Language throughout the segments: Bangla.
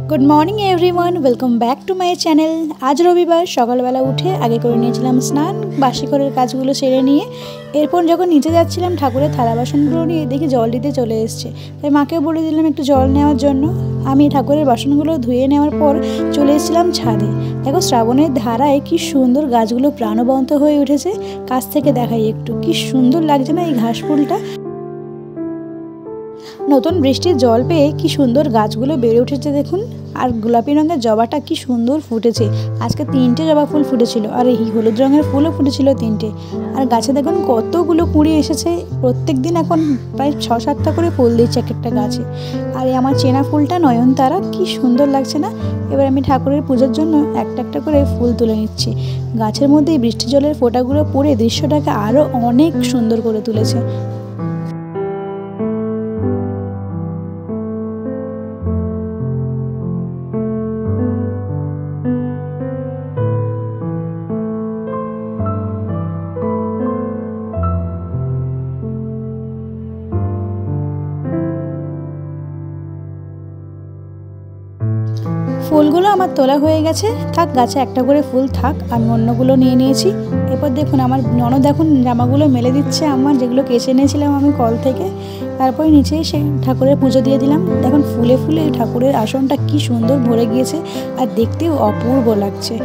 Good morning everyone welcome back to my channel. आज रविवार सकालबेला उठे आगे करे निয়েছিলাম स्नान बासी घरेर काजगुलो सेरे निয়ে एरपर যখন নিচে যাচ্ছিলাম ঠাকুরের থালা বাসনগুলো নিয়ে দেখি জল দিতে চলে এসেছে। তাই মাকে বলে দিলাম একটু জল নেওয়ার জন্য। আমি ঠাকুরের বাসনগুলো ধুয়ে নেওয়ার পর চলে এসেছিলাম ছাদে। দেখো শ্রাবণের ধারায় কি সুন্দর গাছগুলো প্রাণবন্ত হয়ে উঠেছে। কাছ থেকে দেখাই একটু কি সুন্দর লাগছে না এই ঘাস ফুলটা। নতুন বৃষ্টির জল পেয়ে কি সুন্দর গাছগুলো বেড়ে উঠেছে দেখুন। আর গোলাপি রঙের জবাটা কি সুন্দর ফুটেছে। আজকে 3টে জবা ফুল ফুটেছিল আর এই হলুদ রঙের ফুলও ফুটেছিল 3টে। আর গাছে দেখুন কতগুলো কুঁড়ি এসেছে। প্রত্যেক দিন এখন প্রায় 6-7টা করে ফুল দিচ্ছে এক একটা গাছে। আর এই আমার চেনা ফুলটা নয়নতারা কি সুন্দর লাগছে না। এবার আমি ঠাকুরের পুজোর জন্য একটা একটা করে ফুল তুলে নিচ্ছি। গাছের মধ্যে এই বৃষ্টি জলের ফোঁটাগুলো পড়ে দৃশ্যটাকে আরও অনেক সুন্দর করে তুলেছে। ফুলগুলো আমার তোলা হয়ে গেছে, থাক গাছে একটা করে ফুল থাক, আমি অন্যগুলো নিয়ে নিয়েছি। এরপর দেখুন আমার ননদ এখন জামাগুলো মেলে দিচ্ছে আমার, যেগুলো কেচে নিয়েছিলাম আমি কল থেকে। তারপরে নিচে এসে ঠাকুরের পুজো দিয়ে দিলাম। দেখুন ফুলে ফুলে ঠাকুরের আসনটা কি সুন্দর ভরে গিয়েছে আর দেখতেও অপূর্ব লাগছে।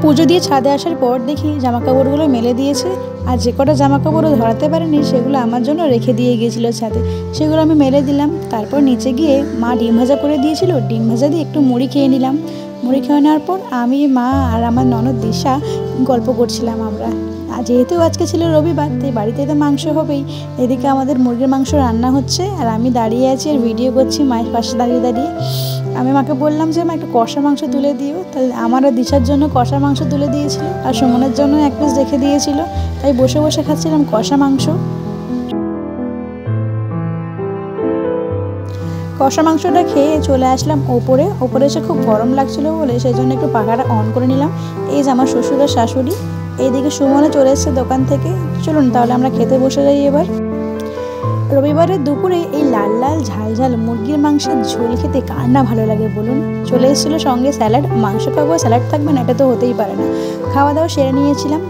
পুজো দিয়ে ছাদে আসার পর দেখি জামাকাপড়গুলো মেলে দিয়েছে। আর যে কটা জামাকাপড়ও ধরাতে পারেনি সেগুলো আমার জন্য রেখে দিয়ে গিয়েছিল ছাদে, সেগুলো আমি মেলে দিলাম। তারপর নিচে গিয়ে মা ডিম ভাজা করে দিয়েছিল, ডিম ভাজা দিয়ে একটু মুড়ি খেয়ে নিলাম। মুড়ি খেয়ে নেওয়ার পর আমি, মা আর আমার ননদ দিশা গল্প করছিলাম আমরা। আর যেহেতু আজকে ছিল রবিবার তাই বাড়িতে তো মাংস হবেই। এদিকে আমাদের মুরগির মাংস রান্না হচ্ছে আর আমি দাঁড়িয়ে আছি আর ভিডিও করছি মায়ের পাশে দাঁড়িয়ে দাঁড়িয়ে। আমি মাকে বললাম যে মা একটু কষা মাংস তুলে দিও। তাই আমার আর দিশার জন্য কষা মাংস তুলে দিয়েছিল আর সুমনের জন্য এক পিস রেখে দিয়েছিল। তাই বসে বসে খাচ্ছিলাম কষা মাংস। কষা মাংসটা খেয়ে চলে আসলাম ওপরে এসে খুব গরম লাগছিল বলে সেই জন্য একটু পাখাটা অন করে নিলাম। এই যে আমার শ্বশুর আর শাশুড়ি, এইদিকে সুমনে চলে এসেছে দোকান থেকে। চলুন তাহলে আমরা খেতে বসে যাই এবার। রবিবারের দুপুরে এই লাল লাল ঝাল ঝাল মুরগির মাংসের ঝোল খেতে কার না ভালো লাগে বলুন। চলে এসেছিলো সঙ্গে স্যালাড, মাংস খাবো স্যালাড থাকবে না এটা তো হতেই পারে না। খাওয়া দাওয়া সেরে নিয়েছিলাম।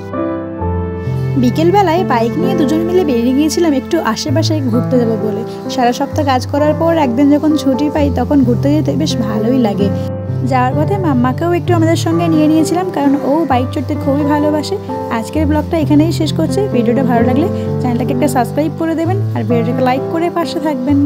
বিকেলবেলায় বাইক নিয়ে দুজন মিলে বেরিয়ে গিয়েছিলাম একটু আশেপাশে ঘুরতে যাবো বলে। সারা সপ্তাহ কাজ করার পর একদিন যখন ছুটি পাই তখন ঘুরতে যেতে বেশ ভালোই লাগে। যাওয়ার পথে মাম্মাকেও একটু আমাদের সঙ্গে নিয়ে নিয়েছিলাম, কারণ ও বাইক চড়তে খুবই ভালোবাসে। আজকের ব্লগটা এখানেই শেষ করছি। ভিডিওটা ভালো লাগলে চ্যানেলটাকে একটা সাবস্ক্রাইব করে দেবেন আর ভিডিওটাকে লাইক করে পাশে থাকবেন।